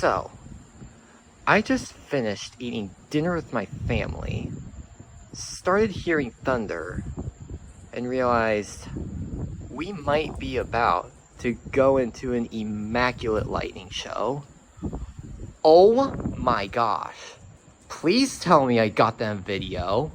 So, I just finished eating dinner with my family, started hearing thunder, and realized we might be about to go into an immaculate lightning show. Oh my gosh. Please tell me I got that video.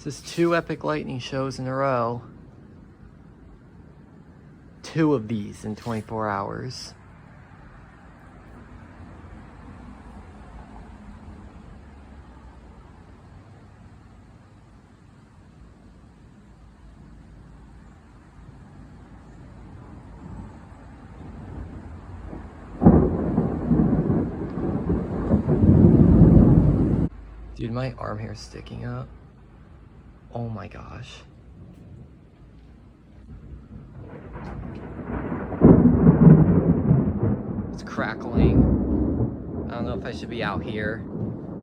This is 2 epic lightning shows in a row. 2 of these in 24 hours. Dude, my arm hair's sticking up. Oh my gosh. It's crackling. I don't know if I should be out here.